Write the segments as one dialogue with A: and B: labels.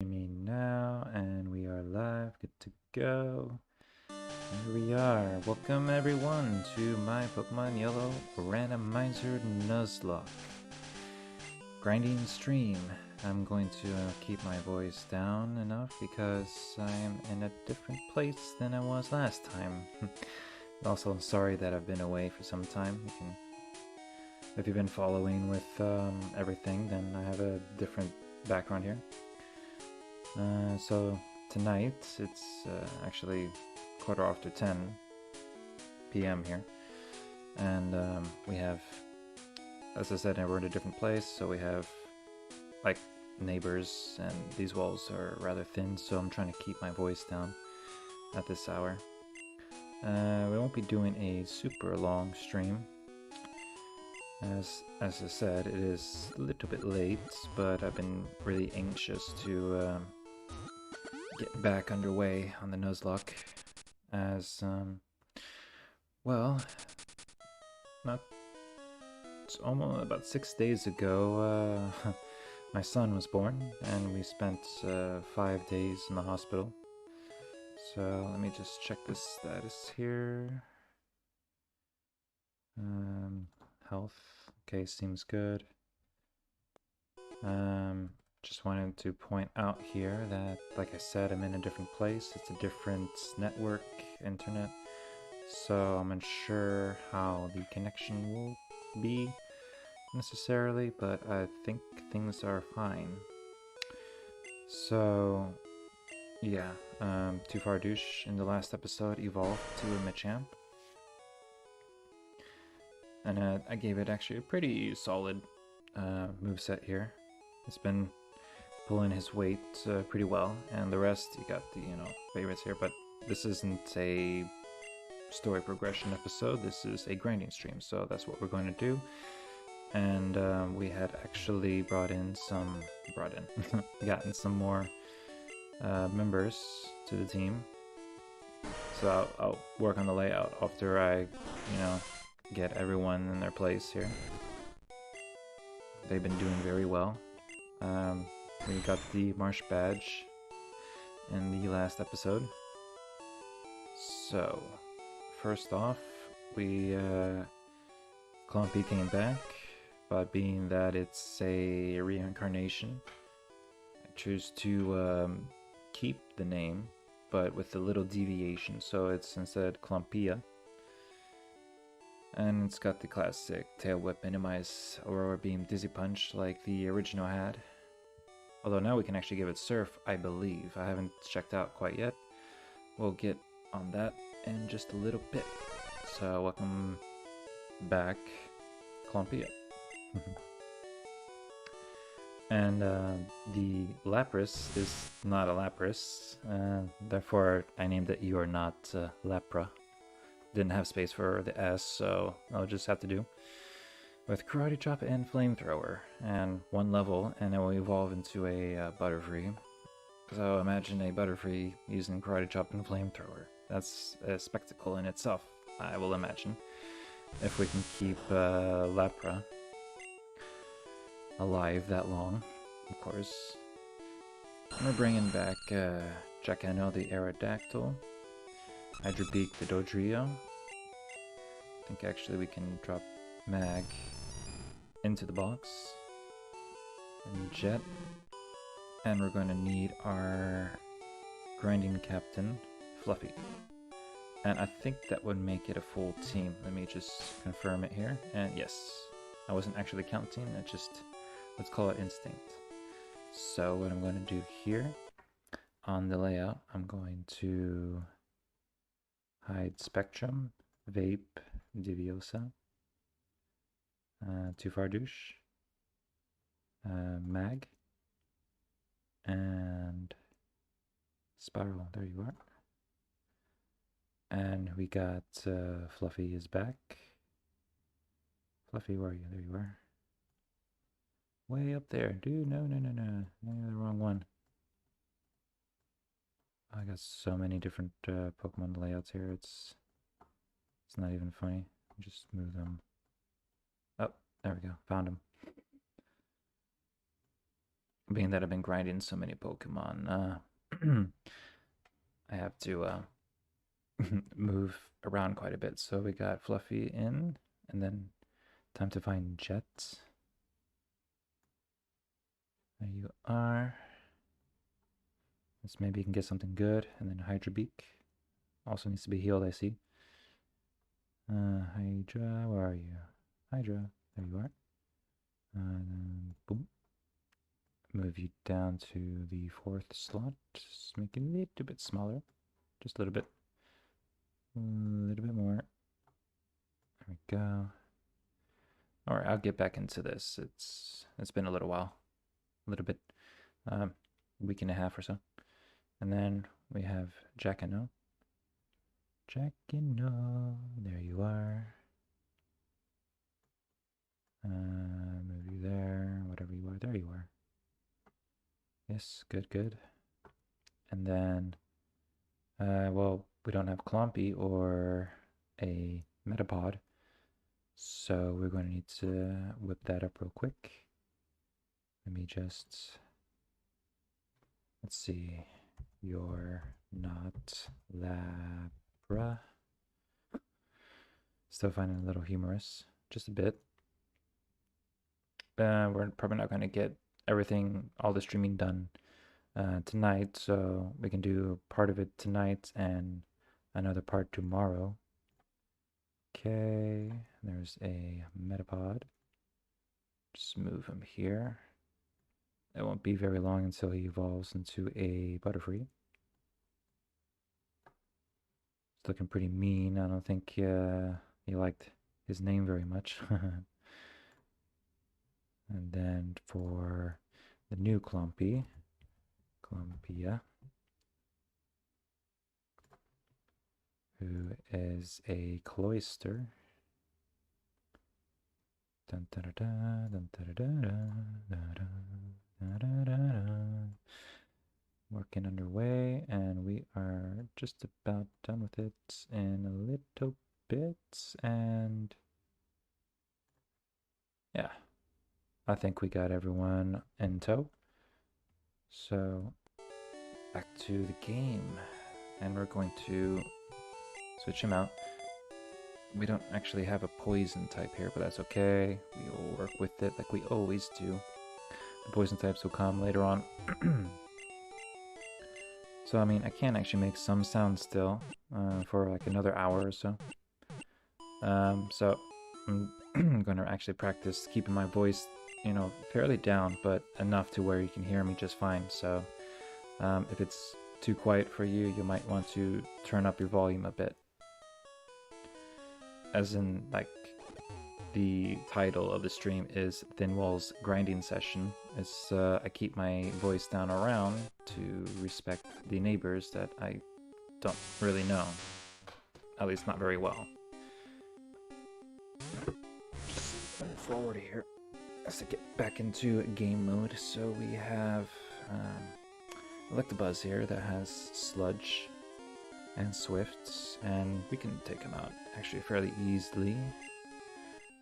A: Me now, and we are live, good to go. Here we are. Welcome everyone to my Pokemon Yellow Randomizer Nuzlocke grinding stream. I'm going to keep my voice down enough because I am in a different place than I was last time. Also, I'm sorry that I've been away for some time. If you've been following with everything, then I have a different background here. So tonight, it's actually 10:15 p.m. here, and we have, as I said, we're in a different place, so we have like neighbors, and these walls are rather thin, so I'm trying to keep my voice down at this hour. We won't be doing a super long stream. As I said, it is a little bit late, but I've been really anxious to get back underway on the Nuzlocke, as well, it's almost about 6 days ago, my son was born, and we spent 5 days in the hospital. So let me just check the status here. Health, okay, seems good. Just wanted to point out here that, like I said, I'm in a different place. It's a different network, internet, so I'm unsure how the connection will be necessarily, but I think things are fine. So, yeah, Too Far Douche in the last episode evolved to a Machamp. And I gave it actually a pretty solid moveset here. It's been pulling his weight pretty well, and the rest, you got the, favorites here, but this isn't a story progression episode, this is a grinding stream, so that's what we're going to do. And we had actually gotten some more members to the team, so I'll work on the layout after I, get everyone in their place here. They've been doing very well. We got the Marsh badge in the last episode. So, first off, we Clumpy came back, but being that it's a reincarnation, I choose to keep the name, but with a little deviation, so it's instead Clumpia. And it's got the classic Tail Whip, Minimize, Aurora Beam, Dizzy Punch like the original had. Although now we can actually give it Surf, I believe. I haven't checked out quite yet. We'll get on that in just a little bit. So welcome back, Clumpia. And the Lapras is not a Lapras, therefore I named it You Are Not Lepra. Didn't have space for the S, so I'll just have to do with Karate Chop and Flamethrower, and one level, and it will evolve into a Butterfree. So imagine a Butterfree using Karate Chop and Flamethrower. That's a spectacle in itself, I will imagine, if we can keep Lepra alive that long, of course. We're bringing back Jacano the Aerodactyl, Hydrobeak the Dodrio. I think actually we can drop Mag into the box, and Jet, and we're going to need our grinding captain, Fluffy. And I think that would make it a full team. Let me just confirm it here, and yes, I wasn't actually counting, it just, let's call it instinct. So what I'm going to do here on the layout, I'm going to hide Spectrum, Vape, Diviosa, Too Far Douche, Mag, and Spiral. There you are. And we got Fluffy is back. Fluffy, where are you? There you are. Way up there. Dude, no. You're the wrong one. I got so many different Pokemon layouts here. It's not even funny. Just move them. Oh, there we go. Found him. being that I've been grinding so many Pokemon, I have to move around quite a bit. So we got Fluffy in, and then time to find Jet. There you are. Let's maybe you can get something good, and then Hydra Beak also needs to be healed. I see. Hydra, where are you? Hydra, there you are. Boom. Move you down to the 4th slot. Just make it a little bit smaller. Just a little bit. A little bit more. There we go. Alright, I'll get back into this. It's been a little while. A little bit. Week and a half or so. And then we have Jackano. Jackano, there you are. Move you there, whatever you are. There you are. Yes, good, good. And then, well, we don't have Clumpy or a Metapod, so we're going to need to whip that up real quick. Let me just, let's see, you're not Labra. Still finding a little humorous, just a bit. We're probably not going to get everything, all the streaming done tonight, so we can do part of it tonight and another part tomorrow. Okay, there's a Metapod. Just move him here. It won't be very long until he evolves into a Butterfree. It's looking pretty mean. I don't think he liked his name very much. And then for the new Clumpy, Clumpia, who is a Cloyster. Dun, da, da, da, dun, da, da, da, da, da, da, da, da. Working underway, and we are just about done with it in a little bit. And yeah, I think we got everyone in tow. So back to the game, and we're going to switch him out. We don't actually have a poison type here, but that's okay. We will work with it like we always do. The poison types will come later on. So, I mean, I can actually make some sound still for like another hour or so. So, I'm going to actually practice keeping my voice, you know, fairly down, but enough to where you can hear me just fine. So, if it's too quiet for you, you might want to turn up your volume a bit. As in, like, the title of the stream is Thin Walls Grinding Session. It's, I keep my voice down around to respect the neighbors that I don't really know. At least not very well. Just move forward here as I get back into game mode. So we have Electabuzz here that has Sludge and Swift, and we can take him out actually fairly easily.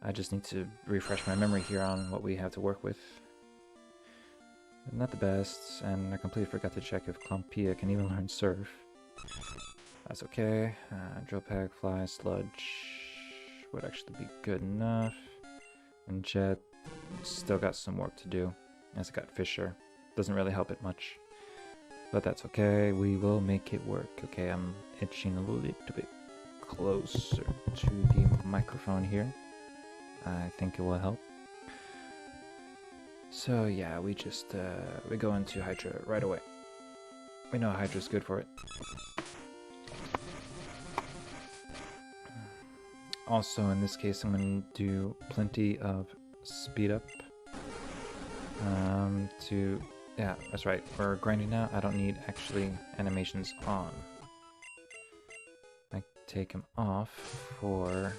A: I just need to refresh my memory here on what we have to work with. Not the best, and I completely forgot to check if Clumpia can even learn Surf. That's okay. Drill Peck, Fly, Sludge would actually be good enough. And Jet still got some work to do, as it got Fisher. Doesn't really help it much. But that's okay, we will make it work. Okay, I'm itching a little bit closer to the microphone here. I think it will help. So yeah, we just we go into Hydra right away. We know Hydra's good for it. Also, in this case, I'm going to do plenty of speed up to... Yeah, that's right. For grinding now, I don't need actually animations on. I take them off for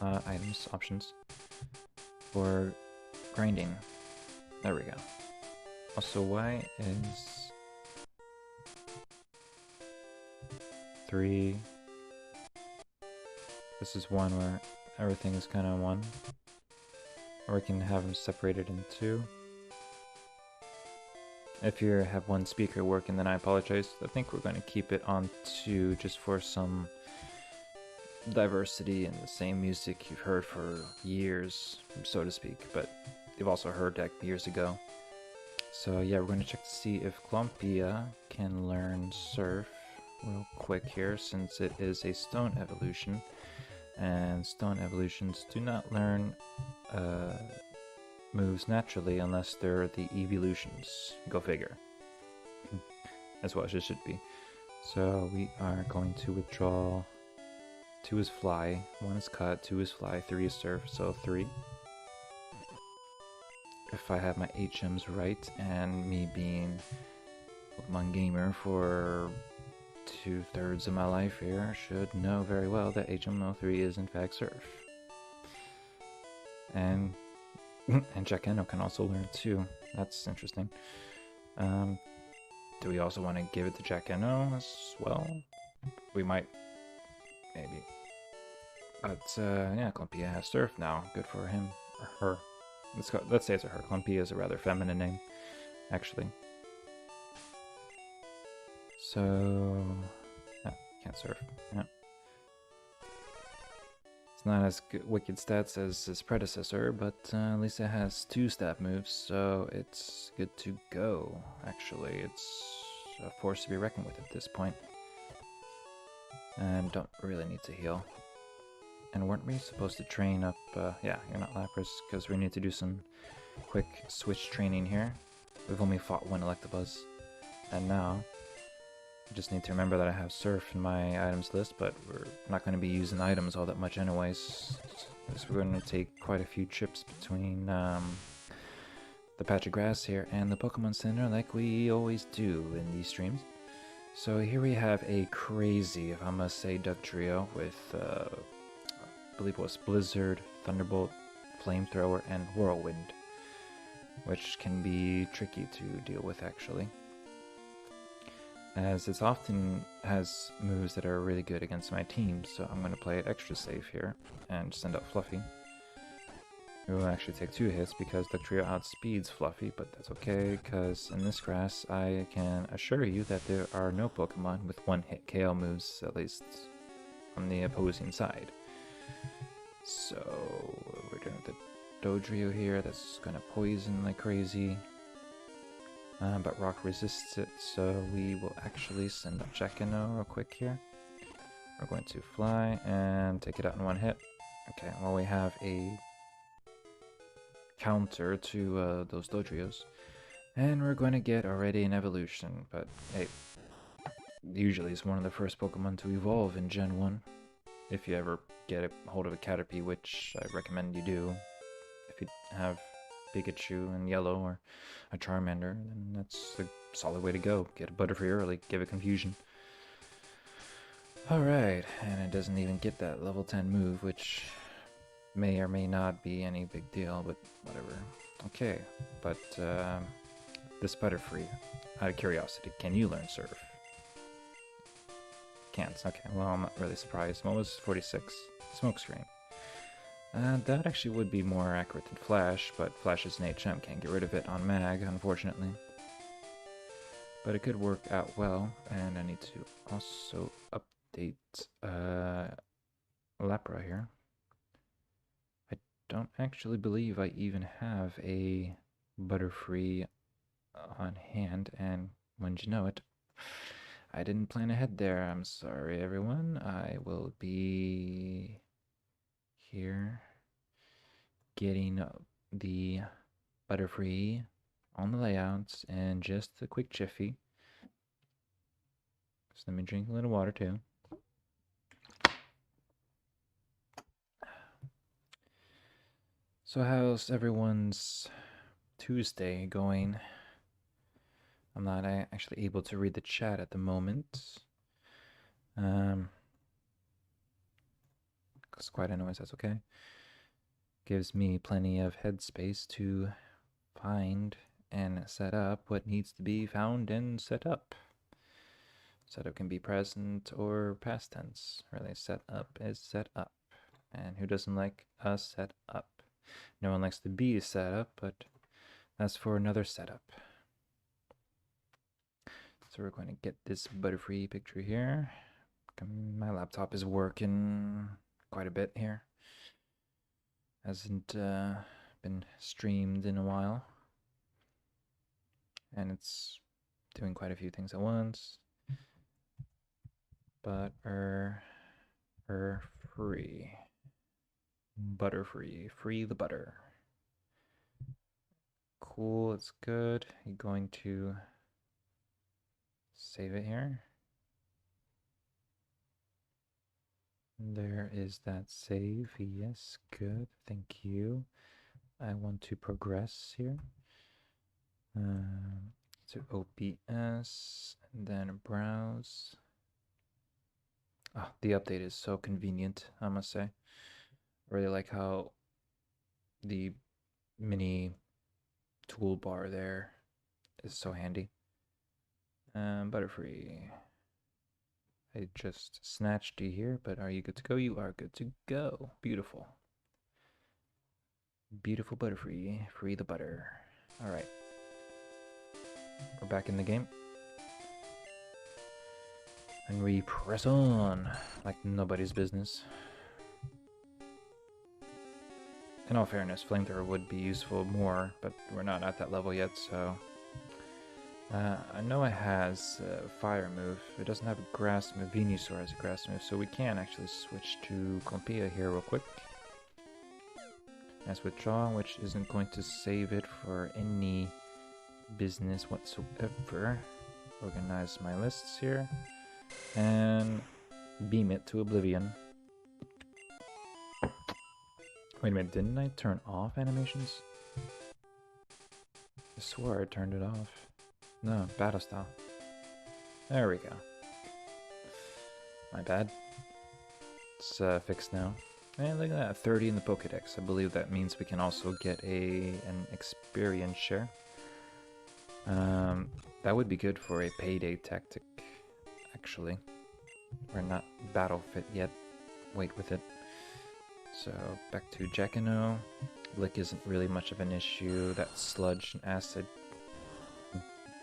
A: items, options, for grinding. There we go. Also, Y is 3. This is 1 where everything is kind of 1. Or we can have them separated in 2. If you have one speaker working, then I apologize. I think we're going to keep it on 2 just for some diversity and the same music you've heard for years, so to speak, but you've also heard that years ago. So yeah, we're going to check to see if Clompia can learn Surf real quick here, since it is a stone evolution, and stone evolutions do not learn moves naturally unless they're the evolutions. Go figure. That's what it should be. So we are going to withdraw. 2 is Fly, 1 is Cut, 2 is Fly, 3 is Surf, so 3. If I have my HMs right, and me being Pokemon gamer for 2/3 of my life here, should know very well that HM03 is in fact Surf. And Jackeno can also learn too. That's interesting. Do we also want to give it to Jackeno as well? We might, maybe. But yeah, Clumpia has Surf now. Good for him or her. Let's say it's a her. Clumpia is a rather feminine name, actually. So yeah, can't Surf. Yeah. It's not as good, wicked stats as his predecessor, but at least it has 2 stab moves, so it's good to go. Actually, it's a force to be reckoned with at this point. And don't really need to heal. And weren't we supposed to train up? Yeah, you're not Lapras, because we need to do some quick switch training here. We've only fought 1 Electabuzz, and now I just need to remember that I have Surf in my items list, but we're not going to be using items all that much anyways. So we're going to take quite a few trips between the patch of grass here and the Pokemon Center, like we always do in these streams. So here we have a crazy, if I must say, Duck Trio with, I believe it was Blizzard, Thunderbolt, Flamethrower, and Whirlwind, which can be tricky to deal with actually, as it often has moves that are really good against my team, so I'm going to play it extra safe here and send out Fluffy. It will actually take 2 hits because the trio outspeeds Fluffy, but that's okay, because in this grass I can assure you that there are no Pokemon with 1-hit KO moves, at least on the opposing side. So we're doing the Dodrio here, that's going to poison like crazy. But Rock resists it, so we will actually send up Jackano real quick here. We're going to fly and take it out in 1 hit. Okay, well we have a counter to those Dodrios. And we're going to get already an evolution, but hey, usually it's one of the first Pokemon to evolve in Gen 1. If you ever get a hold of a Caterpie, which I recommend you do. If you have Pikachu in yellow or a Charmander, then that's a solid way to go. Get a Butterfree early, give it confusion. Alright, and it doesn't even get that level 10 move, which may or may not be any big deal, but whatever. Okay, but this Butterfree, out of curiosity, can you learn Surf? Can't. Okay, well, I'm not really surprised. What was 46? Smokescreen. That actually would be more accurate than Flash, but Flash is an HM, can't get rid of it on Mag, unfortunately. But it could work out well, and I need to also update Lapra here. I don't actually believe I even have a Butterfree on hand, and wouldn't you know it, I didn't plan ahead there. I'm sorry, everyone. I will be here getting the Butterfree on the layouts and just a quick jiffy. So let me drink a little water too. So how's everyone's Tuesday going? I'm not actually able to read the chat at the moment. It's quite a noise, that's okay. Gives me plenty of headspace to find and set up what needs to be found and set up. Setup can be present or past tense. Really, set up is set up. And who doesn't like a set up? No one likes to be set up, but that's for another setup. So we're going to get this Butterfree picture here. My laptop is working quite a bit here. Hasn't been streamed in a while. And it's doing quite a few things at once. Free. Butterfree. Free the butter. Cool, it's good. You're going to save it here. There is that save. Yes, good. Thank you. I want to progress here. To OBS, and then browse. Oh, the update is so convenient, I must say. I really like how the mini toolbar there is so handy. Butterfree. I just snatched you here, but are you good to go? You are good to go. Beautiful. Beautiful Butterfree. Free the butter. Alright. We're back in the game. And we press on like nobody's business. In all fairness, Flamethrower would be useful more, but we're not at that level yet, so... I know it has a fire move. It doesn't have a grass move. Venusaur has a grass move, so we can actually switch to Compia here real quick. Let's withdraw, which isn't going to save it for any business whatsoever. Organize my lists here. And beam it to oblivion. Wait a minute, didn't I turn off animations? I swore I turned it off. No, battle style. There we go. My bad. It's fixed now. And look at that, 30 in the Pokédex. I believe that means we can also get an experience share. That would be good for a payday tactic, actually. We're not battle fit yet. Wait with it. So back to Jacquino. Lick isn't really much of an issue. That sludge and acid,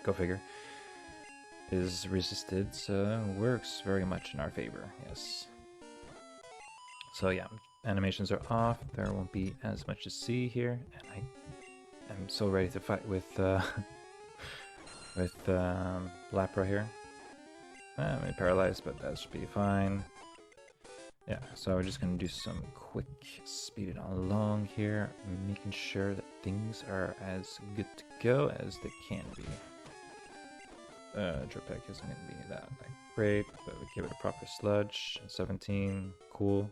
A: go figure, is resisted, so works very much in our favor, yes. So yeah, animations are off. There won't be as much to see here, and I'm so ready to fight with Lapra here. I'm paralyzed, but that should be fine. Yeah, so we're just gonna do some quick speed it along here, making sure that things are as good to go as they can be. Dripek isn't gonna be that great, but we give it a proper sludge. 17, cool.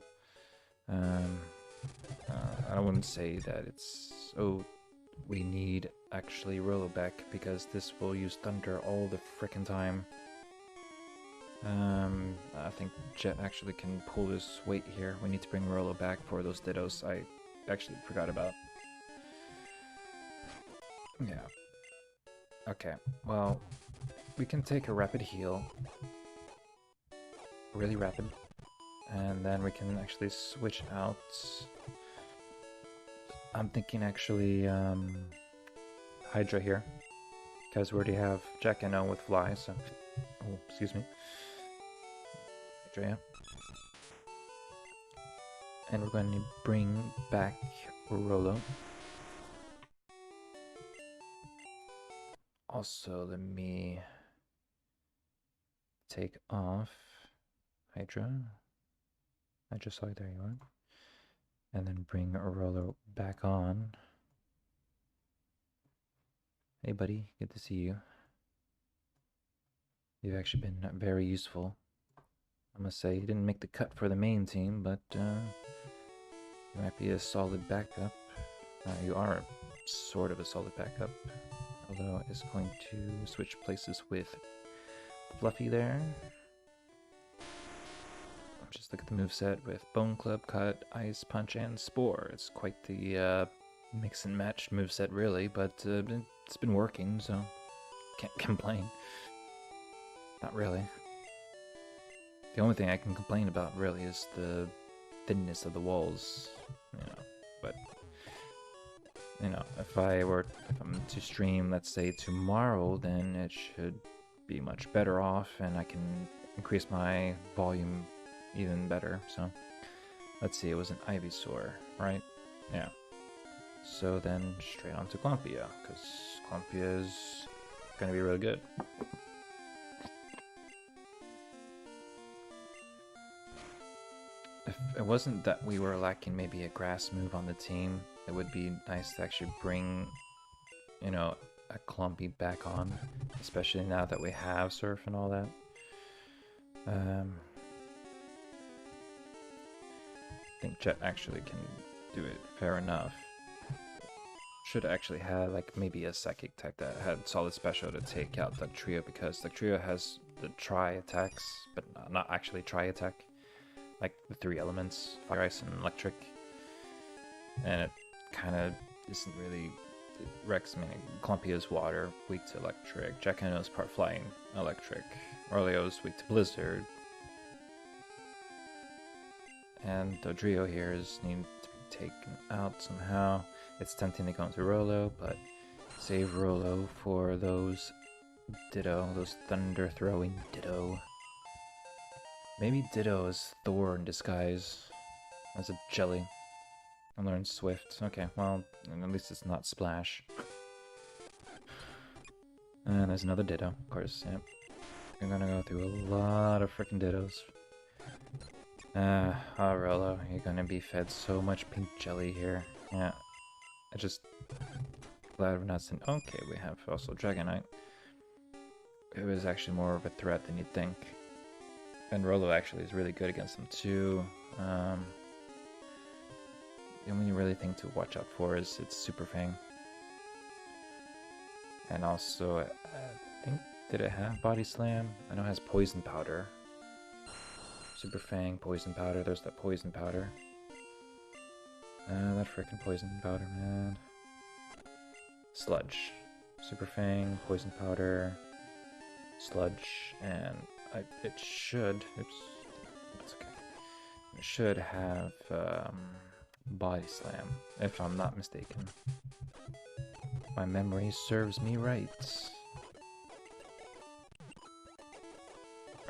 A: I wouldn't say that it's... Oh, we need actually Rolloback, because this will use Thunder all the frickin' time. I think Jet actually can pull his weight here. We need to bring Rollo back for those Dittos I actually forgot about. Yeah. Okay, well, we can take a rapid heal. Really rapid. And then we can actually switch out. I'm thinking actually Hydra here. Because we already have Jacquino with Fly, so... Oh, excuse me. Hydra. And we're going to bring back Rollo. Also, let me take off Hydra. I just saw it, there you are. And then bring Rollo back on. Hey buddy, good to see you. You've actually been very useful. I must say, you didn't make the cut for the main team, but you might be a solid backup. You are sort of a solid backup. Although it's going to switch places with Fluffy there. Just look at the moveset with Bone Club, Cut, Ice Punch, and Spore. It's quite the mix and match moveset, really, but it's been working, so can't complain. Not really. The only thing I can complain about, really, is the thinness of the walls, you know, but... You know, if I'm to stream, let's say tomorrow, then it should be much better off, and I can increase my volume even better. So let's see, it was an Ivysaur, right? Yeah. So then straight on to Clumpia, because Clumpia is going to be really good. If it wasn't that we were lacking maybe a grass move on the team, it would be nice to actually bring, you know, a Clumpy back on, especially now that we have Surf and all that. I think Jet actually can do it fair enough. Should actually have like maybe a Psychic type that had solid special to take out the trio, because the trio has the tri attacks, but not actually tri attack, like the 3 elements, fire, ice, and electric, and it kind of isn't really. It wrecks me. Clumpy is water, weak to electric. Jacano is part flying, electric. Orleo is weak to blizzard. And Dodrio here is needing to be taken out somehow. It's tempting to go into Rolo, but save Rolo for those Ditto, those thunder throwing Ditto. Maybe Ditto is Thor in disguise as a jelly. And learn Swift. Okay, well, at least it's not Splash. And there's another Ditto, of course, yep. You're gonna go through a lot of freaking Dittos. Rolo, you're gonna be fed so much pink jelly here. Yeah, I just glad we're not saying. Okay, we have also Dragonite. It was actually more of a threat than you'd think. And Rolo actually is really good against them too. The only really thing to watch out for is its Super Fang. And also, I think, did it have Body Slam? I know it has Poison Powder. Super Fang, Poison Powder, there's that Poison Powder. That freaking Poison Powder, man. Sludge. Super Fang, Poison Powder, Sludge, and it should, oops, that's okay. It should have, Body Slam, if I'm not mistaken. My memory serves me right.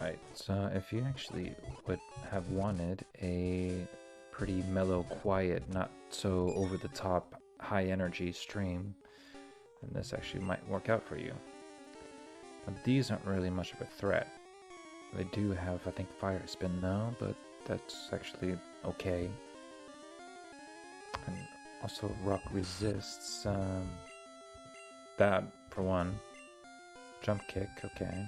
A: Right, so if you actually would have wanted a pretty mellow, quiet, not so over-the-top, high-energy stream, then this actually might work out for you. Now, these aren't really much of a threat. They do have, I think, Fire Spin though, but that's actually okay. And also Rock resists, that for one. Jump Kick, okay.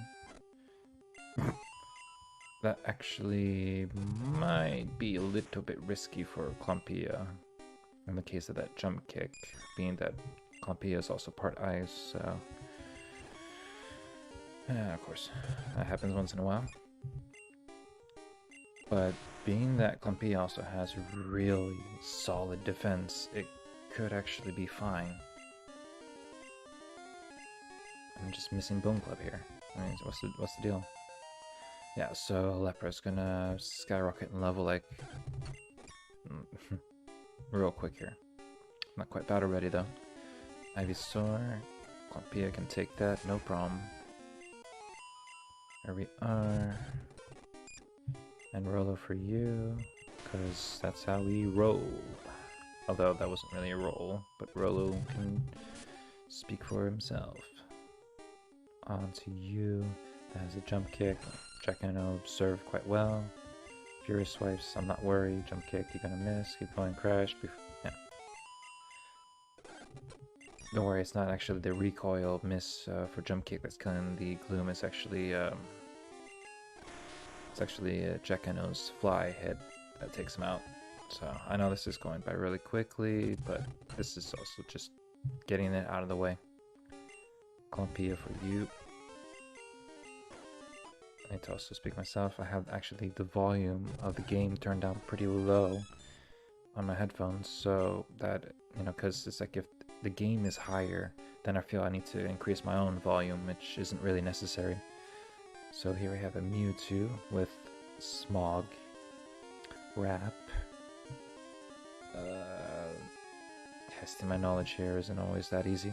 A: That actually might be a little bit risky for Clumpia in the case of that Jump Kick, being that Clumpia is also part ice, so yeah, of course, that happens once in a while. But being that Clumpia also has really solid defense, it could actually be fine. I'm just missing Bone Club here. I mean, what's the deal? Yeah, so Lepra's gonna skyrocket in level like real quick here. Not quite battle ready though. Ivysaur, Clumpia can take that, no problem. There we are. And Rolo for you, because that's how we roll. Although that wasn't really a roll, but Rolo can speak for himself. On to you. That has a Jump Kick. Jacano observed quite well. Furious Swipes, I'm not worried. Jump Kick, you're gonna miss. Keep going, Crash. Yeah. Don't worry, it's not actually the recoil miss for Jump Kick that's killing the Gloom. It's actually Jacano's Fly Head that takes him out. So I know this is going by really quickly, but this is also just getting it out of the way. Clumpia for you. I need to also speak myself. I have actually the volume of the game turned down pretty low on my headphones, so that, you know, because it's like if the game is higher, then I feel I need to increase my own volume, which isn't really necessary. So here we have a Mewtwo with Smog, Wrap. Testing my knowledge here isn't always that easy.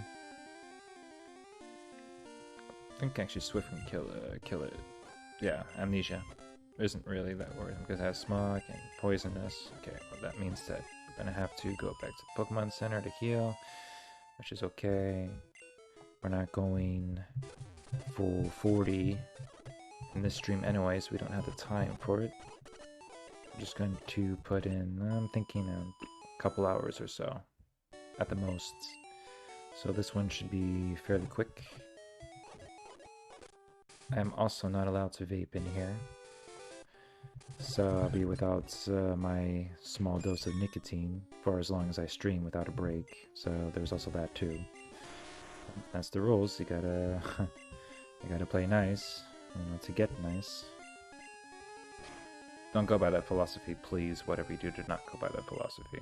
A: think actually Swift can kill it. Yeah, amnesia isn't really that worrisome because it has smog and poisonous. Okay, well that means that we're gonna have to go back to the Pokemon Center to heal, which is okay. We're not going full 40 in this stream anyways, we don't have the time for it. I'm just going to put in, I'm thinking a couple hours or so at the most. So this one should be fairly quick. I am also not allowed to vape in here, so I'll be without my small dose of nicotine for as long as I stream without a break. So there's also that too. That's the rules. You gotta you gotta play nice, you know, to get nice. Don't go by that philosophy, please. Whatever you do not go by that philosophy.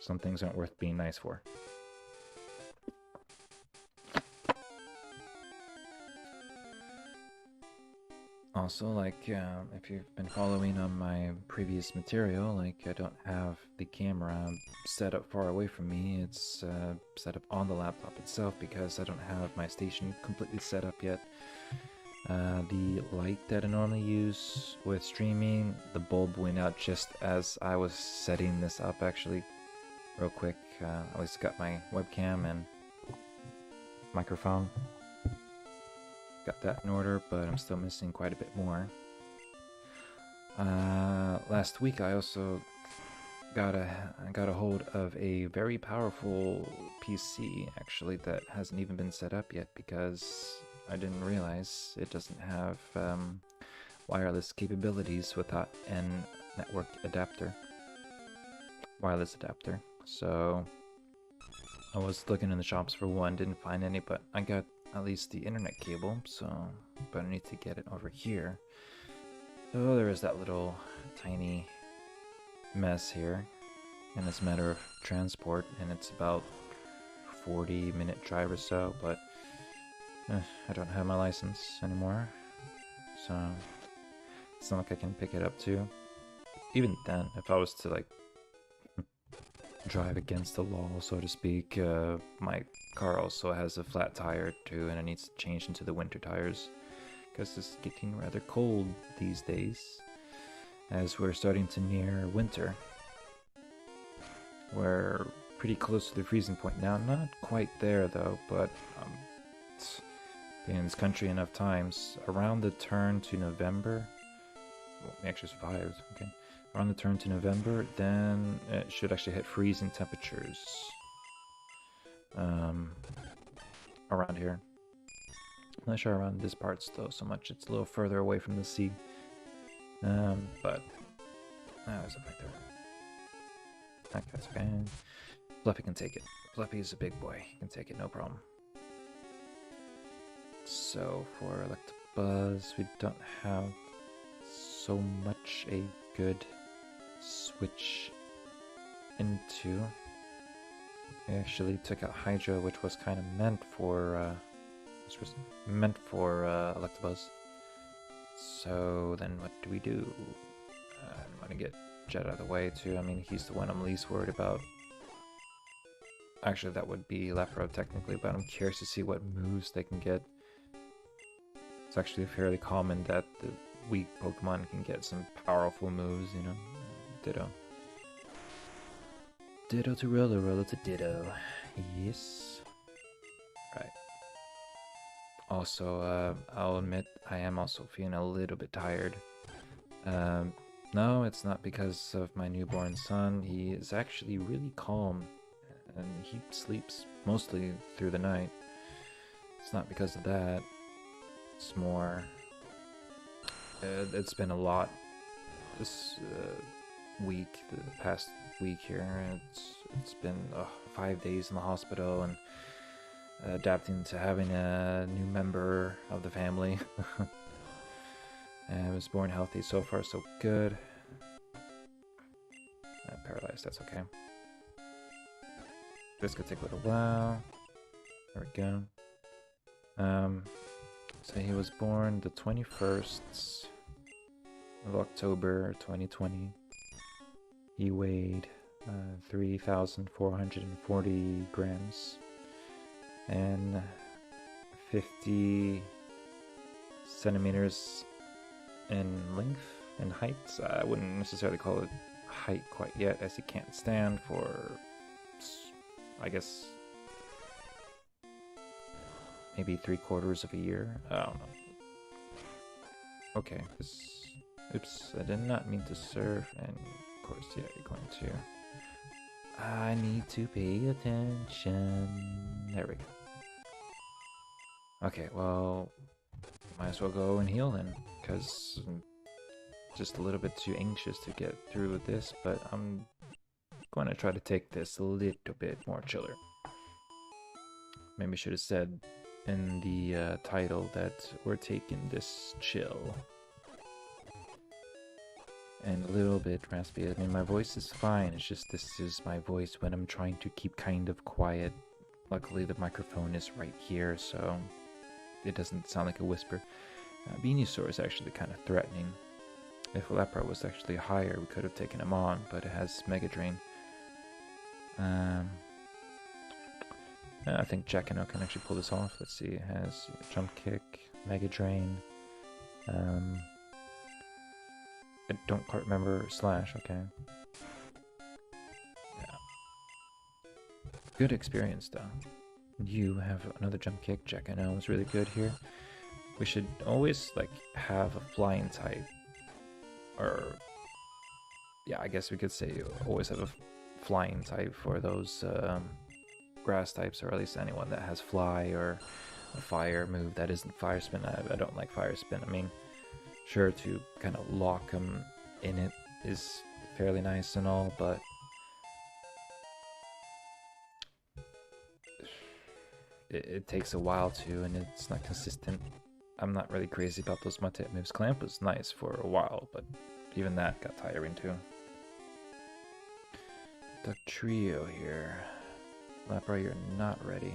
A: Some things aren't worth being nice for. Also, like, if you've been following on my previous material, like, I don't have the camera set up far away from me. It's set up on the laptop itself because I don't have my station completely set up yet. The light that I normally use with streaming, the bulb went out just as I was setting this up, actually, real quick. At least got my webcam and microphone. Got that in order, but I'm still missing quite a bit more. Last week I also got a hold of a very powerful PC, actually, that hasn't even been set up yet because I didn't realize it doesn't have wireless capabilities without an network adapter, wireless adapter. So I was looking in the shops for one, didn't find any, but I got at least the internet cable, so but I need to get it over here. So there is that little tiny mess here, and it's a matter of transport, and it's about 40-minute drive or so, but I don't have my license anymore, so it's not like I can pick it up too. Even then, if I was to like drive against the law, so to speak, my car also has a flat tire too, and it needs to change into the winter tires because it's getting rather cold these days as we're starting to near winter. We're pretty close to the freezing point now, not quite there though, but been in this country enough times. Around the turn to November, well, we actually survived, okay. Around the turn to November, then it should actually hit freezing temperatures around here. I'm not sure around this part though so much. It's a little further away from the sea. But there's a fight there. That guy's okay. Fluffy can take it. Fluffy is a big boy. He can take it, no problem. So for Electabuzz, we don't have so much a good switch into. I actually took out Hydra, which was kind of meant for Electabuzz. So then what do we do? I want to get Jet out of the way too. I mean, he's the one I'm least worried about. Actually, that would be Lepro technically, but I'm curious to see what moves they can get. It's actually fairly common that the weak Pokemon can get some powerful moves, you know. Ditto. Ditto to Roller, Roller to Ditto. Yes. Right. Also, I'll admit, I am also feeling a little bit tired. No, it's not because of my newborn son. He is actually really calm, and he sleeps mostly through the night. It's not because of that. It's more... it's been a lot this week, the past week here. It's been 5 days in the hospital and adapting to having a new member of the family. And I was born healthy, so far so good. Paralyzed, that's okay. This could take a little while. There we go. So he was born the 21st of October 2020. He weighed 3,440 grams and 50 centimeters in length and height. I wouldn't necessarily call it height quite yet, as he can't stand for, I guess, maybe 3/4 of a year. I don't know. Okay, oops, I did not mean to serve, and of course, yeah, you're going to. I need to pay attention. There we go. Okay, well, might as well go and heal then, because I'm just a little bit too anxious to get through with this, but I'm going to try to take this a little bit more chiller. Maybe I should have said in the title that we're taking this chill. And a little bit raspy. I mean, my voice is fine, it's just this is my voice when I'm trying to keep kind of quiet. Luckily the microphone is right here, so it doesn't sound like a whisper. Venusaur is actually kind of threatening. If Lepra was actually higher, we could have taken him on, but it has Mega Drain. I think Jackknife can actually pull this off. Let's see, it has Jump Kick, Mega Drain. I don't quite remember Slash, okay. Yeah. Good experience though. You have another Jump Kick. Jackknife is really good here. We should always like have a flying type. Or yeah, I guess we could say you always have a flying type for those grass types, or at least anyone that has fly or a fire move that isn't fire spin. I don't like fire spin. I mean, sure, to kind of lock them in it is fairly nice and all, but it takes a while to, and it's not consistent. I'm not really crazy about those mud-type moves. Clamp was nice for a while, but even that got tiring too. The trio here. Lapra, you're not ready.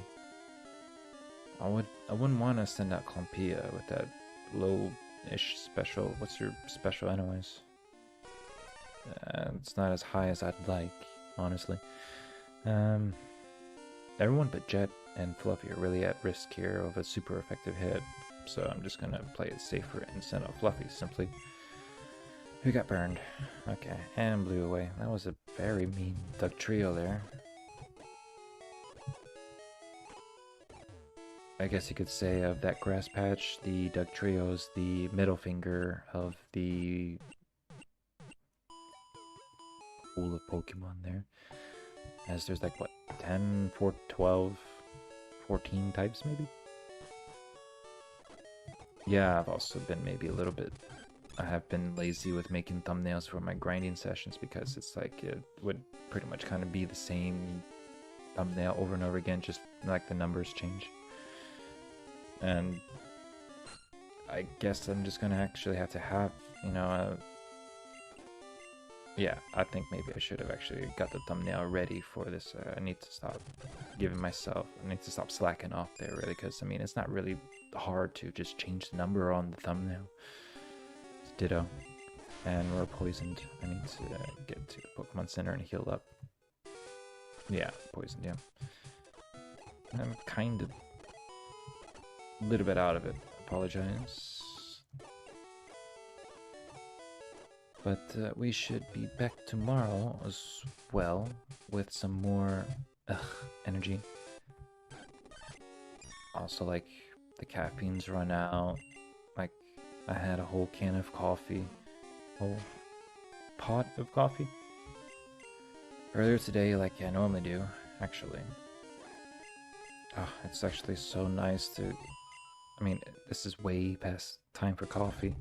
A: I wouldn't want to send out Clumpia with that low-ish special. What's your special anyways? It's not as high as I'd like, honestly. Everyone but Jet and Fluffy are really at risk here of a super effective hit, so I'm just gonna play it safer and send out Fluffy simply. Who got burned? Okay, and blew away. That was a very mean Duck Trio there. I guess you could say of that grass patch, the Duck Trio's the middle finger of the pool of Pokemon there. As there's like, what, 10, 4, 12, 14 types maybe? Yeah, I've also been maybe a little bit... I have been lazy with making thumbnails for my grinding sessions because it's like it would pretty much kind of be the same thumbnail over and over again, just like the numbers change. And I guess I'm just gonna actually have to have, you know, yeah, I think maybe I should have actually got the thumbnail ready for this. I need to stop giving myself, I need to stop slacking off there really, because I mean, it's not really hard to just change the number on the thumbnail. It's ditto. And we're poisoned. I need to get to the Pokemon Center and heal up. Yeah, poisoned, yeah. I'm kind of a little bit out of it. Apologize. But we should be back tomorrow as well with some more energy. Also, like, the caffeine's run out. Like, I had a whole can of coffee. Whole pot of coffee. Earlier today, like I normally do, actually. Oh, it's actually so nice to... I mean, this is way past time for coffee,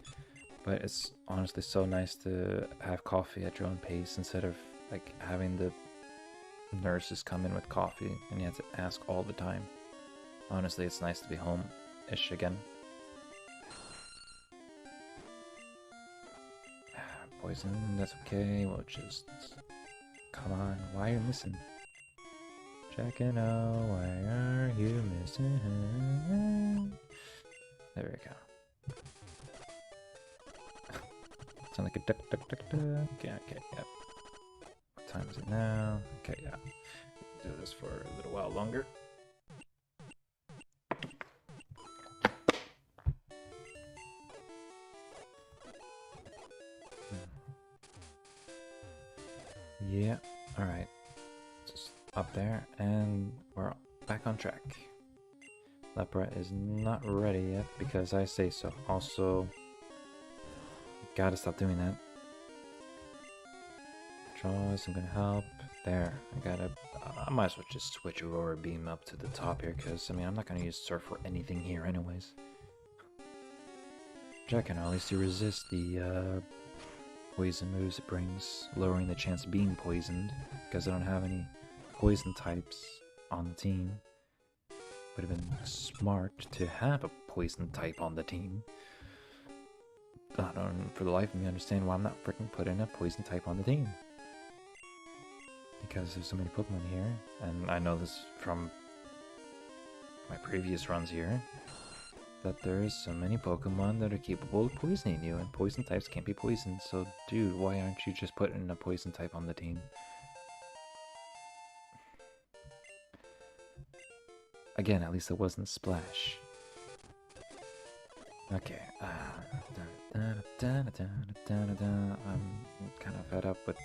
A: but it's honestly so nice to have coffee at your own pace instead of like having the nurses come in with coffee and you have to ask all the time. Honestly, it's nice to be home-ish again. Poison, that's okay, we'll just... Come on, why are you missing? Checking out, why are you missing? There we go. Sound like a duck, duck, duck, duck. Okay, okay, yep. What time is it now? Okay, yeah. Do this for a little while longer. Yeah, alright. Just up there, and we're back on track. Lepra is not ready yet because I say so. Also, gotta stop doing that. Draw isn't gonna help. There, I might as well just switch Aurora Beam up to the top here because, I mean, I'm not gonna use Surf for anything here anyways. Checking at least to resist the poison moves it brings, lowering the chance of being poisoned because I don't have any poison types on the team. Would have been smart to have a poison type on the team. I don't, for the life of me, understand why I'm not freaking putting a poison type on the team. Because there's so many Pokemon here, and I know this from my previous runs here, that there's so many Pokemon that are capable of poisoning you, and poison types can't be poisoned, so dude, why aren't you just putting a poison type on the team? Again, at least it wasn't Splash. Okay, I'm kind of fed up, but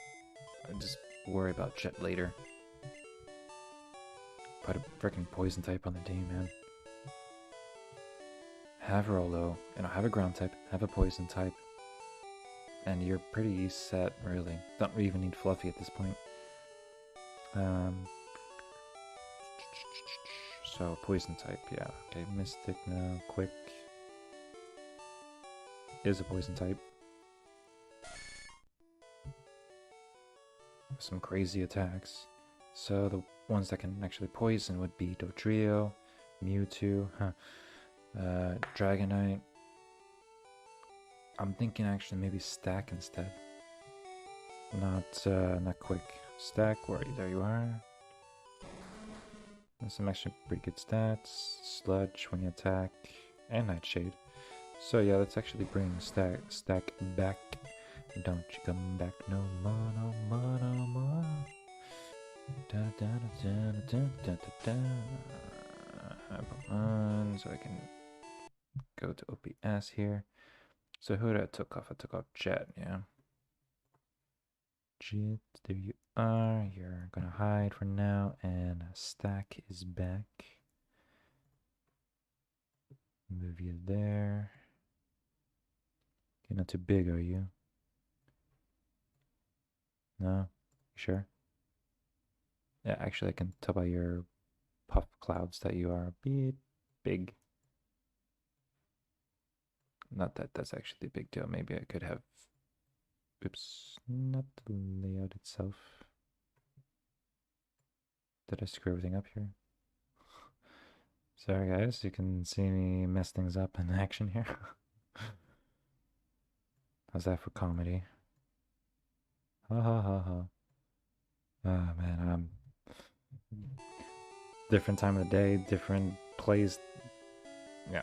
A: I'll just worry about Jet later. Put a freaking poison type on the team, man. Have Rolo, you know, have a ground type, have a poison type, and you're pretty set, really. Don't even need Fluffy at this point. So, poison type, yeah. Okay, Mystic now, Quick is a poison type. Some crazy attacks. So, the ones that can actually poison would be Dodrio, Mewtwo, Dragonite. I'm thinking actually maybe Stack instead. Not Quick. Stack, there you are. Some actually pretty good stats. Sludge when you attack, and Nightshade. So yeah, let's actually bring Stack back. Don't you come back no more, no more, no more. So I can go to OPS here. So who did I took off? I took off Jet, yeah. Jet, there you are. You're gonna hide for now, and Stack is back. Move you there. You're not too big, are you? No? You sure? Yeah, actually I can tell by your puff clouds that you are a bit big. Not that that's actually a big deal. Maybe I could have... Oops, not the layout itself. Did I screw everything up here? Sorry guys, you can see me mess things up in action here. How's that for comedy? Ha ha ha ha. Oh man, different time of the day, different plays. Yeah.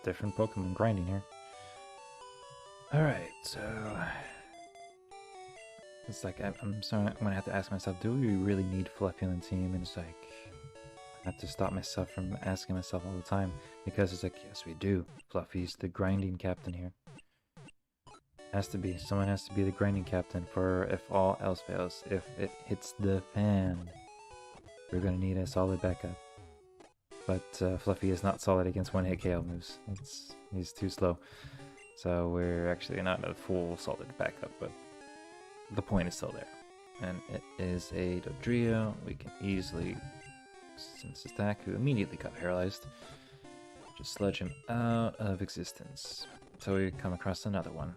A: Different Pokemon grinding here. Alright, so... It's like, I'm sorry, I'm gonna have to ask myself, do we really need Fluffy on the team? And it's like, I have to stop myself from asking myself all the time. Because it's like, yes we do. Fluffy's the grinding captain here. Has to be. Someone has to be the grinding captain for if all else fails. If it hits the fan, we're gonna need a solid backup. But Fluffy is not solid against one-hit KO moves. He's too slow. So we're actually not a full solid backup, but the point is still there. And it is a Dodrio. We can easily, since the Stack, who immediately got paralyzed, just sludge him out of existence. So we come across another one.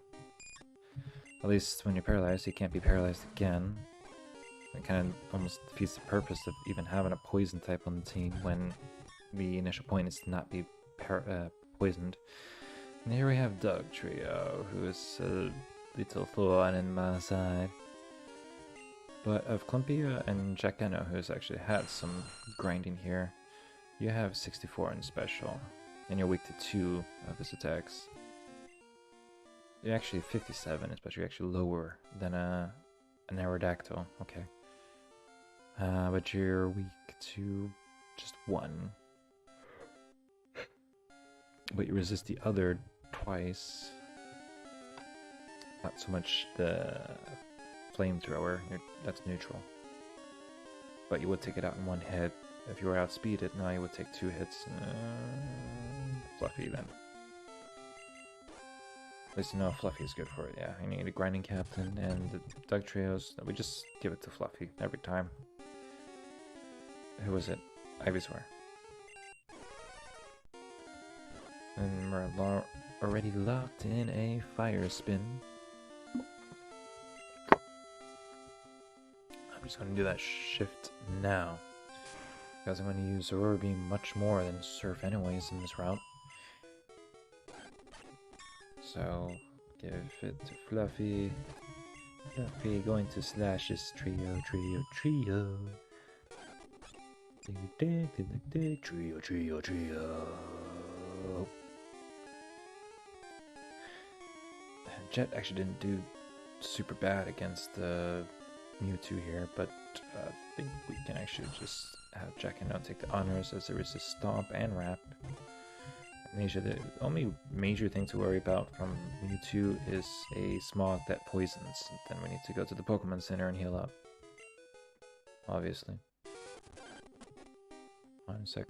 A: At least when you're paralyzed, you can't be paralyzed again. It kind of almost defeats the purpose of even having a poison type on the team when the initial point is to not be poisoned. And here we have Dugtrio, who is a little thorn in my side. But of Clumpia and Jacano, who's actually had some grinding here, you have 64 in special, and you're weak to 2 of his attacks. You're actually 57, especially actually lower than an Aerodactyl, okay. But you're weak to just 1. But you resist the other twice. Not so much the flamethrower, that's neutral. But you would take it out in one hit. If you were outspeeded, now you would take 2 hits. Fluffy then. At least you know Fluffy is good for it, yeah. You need a Grinding Captain and the Dug Trios. We just give it to Fluffy every time. Who was it? Ivysaur. And we're already locked in a Fire Spin. I'm just going to do that shift now, because I'm going to use Aurora Beam much more than Surf anyways in this route. So, give it to Fluffy. Fluffy going to slash this trio. Trio. Jet actually didn't do super bad against the Mewtwo here, but I think we can actually just have Jackknife take the honors, as there is a Stomp and Wrap. Amnesia, the only major thing to worry about from Mewtwo is a Smog that poisons. Then we need to go to the Pokemon Center and heal up. Obviously. 1 sec.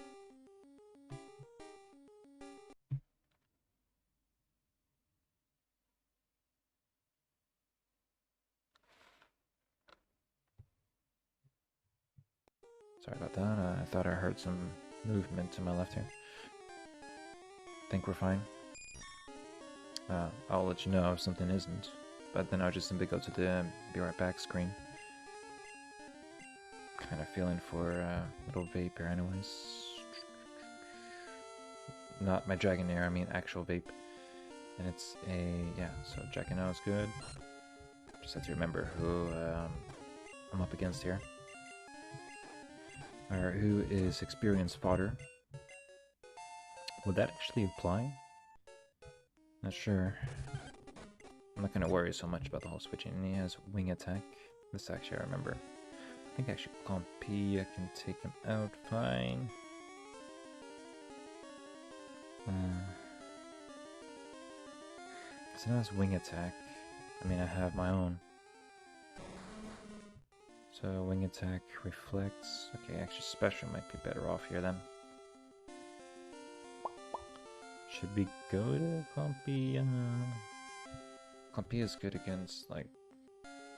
A: Sorry about that. I thought I heard some movement to my left here. Think we're fine. I'll let you know if something isn't, but then I'll just simply go to the be right back screen. Kind of feeling for little Vapor anyways. Not my Dragonair, I mean actual Vape. And it's a, yeah, so Jackknife is good. Just have to remember who I'm up against here. Or who is experienced fodder. Would that actually apply? Not sure. I'm not gonna worry so much about the whole switching. And he has Wing Attack. This actually I remember. I think actually Compy, I can take him out fine. So now it's Wing Attack. I mean, I have my own. So Wing Attack reflects. Okay, actually Special might be better off here then. Should we go to Compy? Compy is good against, like,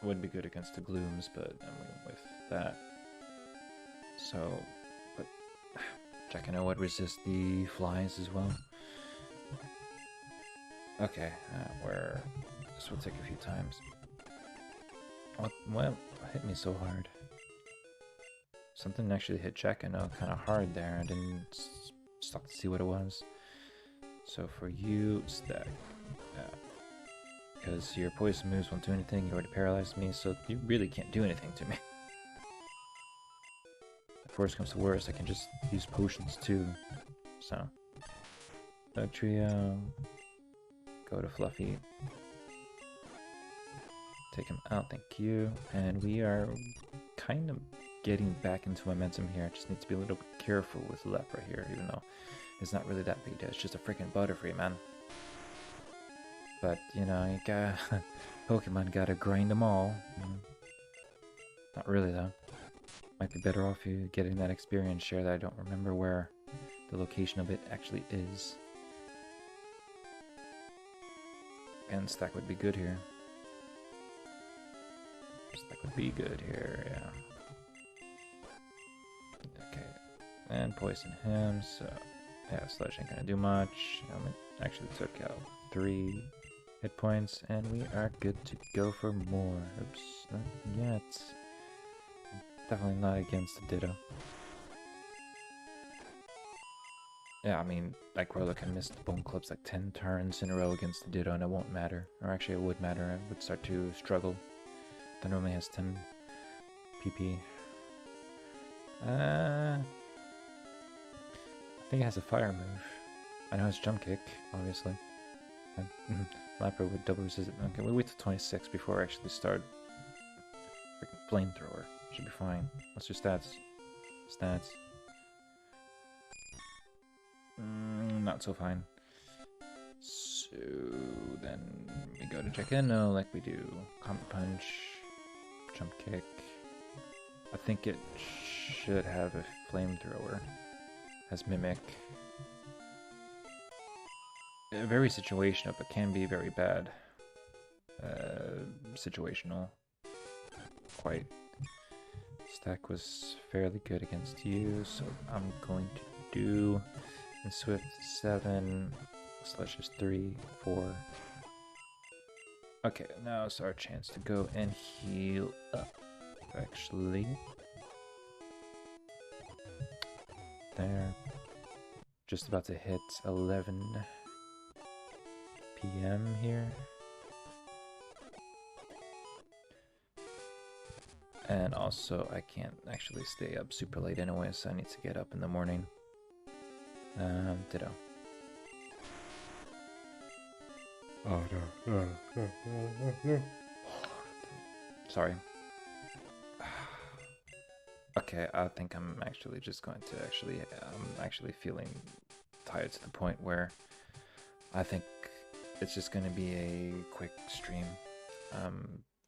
A: would be good against the Glooms, but I mean, with that. So, but Jackknife would resist the flies as well. Okay, where this will take a few times. Well, hit me so hard. Something actually hit Jackknife kind of hard there. I didn't stop to see what it was. So for you, stack. Because your poison moves won't do anything, you already paralyzed me, so you really can't do anything to me. If worst comes to worst, I can just use potions too. So, Dug Trio, go to Fluffy, take him out, thank you, and we are kind of getting back into momentum here. I just need to be a little careful with Lepra here, even though it's not really that big deal. It's just a freaking Butterfree, man. But, you know, you got Pokemon gotta grind them all. Not really, though. Might be better off you getting that experience share that I don't remember where the location of it actually is. And Stack would be good here. Stack would be good here, yeah. Okay. And poison him, so... yeah, Sludge ain't gonna do much. Actually took out 3 hit points, and we are good to go for more. Oops, not yet. Definitely not against the Ditto. Yeah, I mean, like Rolo can miss the Bone Clubs like 10 turns in a row against the Ditto, and it won't matter. Or actually, it would matter. I would start to struggle. Thunder only has 10 PP. I think it has a fire move. I know it's jump kick, obviously. Lapra would double resist it. Okay, we'll wait till 26 before I actually start. Freaking flamethrower. Should be fine. What's your stats? Stats. Not so fine. So then we go to Jaceno like we do. Comet Punch, Jump Kick. I think it should have a Flamethrower. Has Mimic. Very situational, but can be very bad. Situational. Quite. Stack was fairly good against you, so I'm going to do in Swift 7 slashes 3, 4. Okay, now it's our chance to go and heal up. Actually, there. Just about to hit 11 p.m. here. And also, I can't actually stay up super late anyway, so I need to get up in the morning. Ditto. Oh no. Sorry. Okay, I think I'm actually just going to I'm actually feeling tired to the point where I think it's just going to be a quick stream.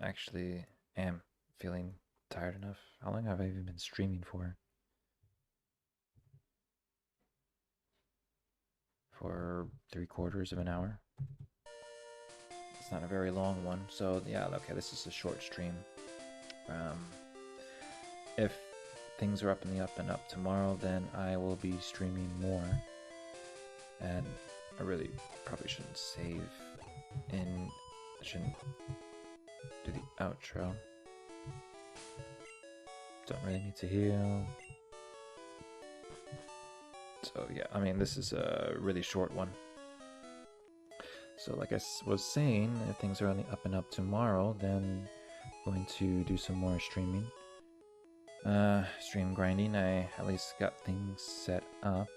A: Actually am feeling tired enough. How long have I even been streaming for? For 3/4 of an hour. It's not a very long one, so yeah, okay, this is a short stream. If things are up in the up and up tomorrow, then I will be streaming more. And I really probably shouldn't save in, I shouldn't do the outro. Don't really need to heal. So yeah, I mean, this is a really short one. So like I was saying, if things are on the up and up tomorrow, then I'm going to do some more streaming. Stream grinding, I at least got things set up.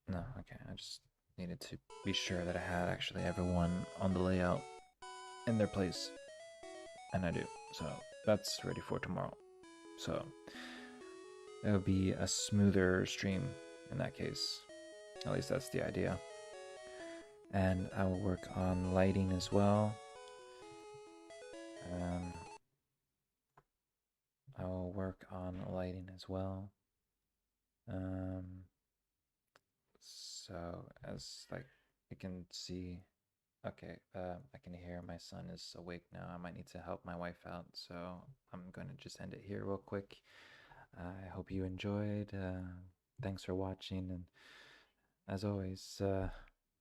A: No, okay, I just needed to be sure that I had actually everyone on the layout in their place. And I do, so that's ready for tomorrow. So it'll be a smoother stream in that case. At least that's the idea. And I will work on lighting as well. So as like you can see, okay, I can hear my son is awake now. I might need to help my wife out, so I'm going to just end it here real quick. I hope you enjoyed. Thanks for watching, and as always,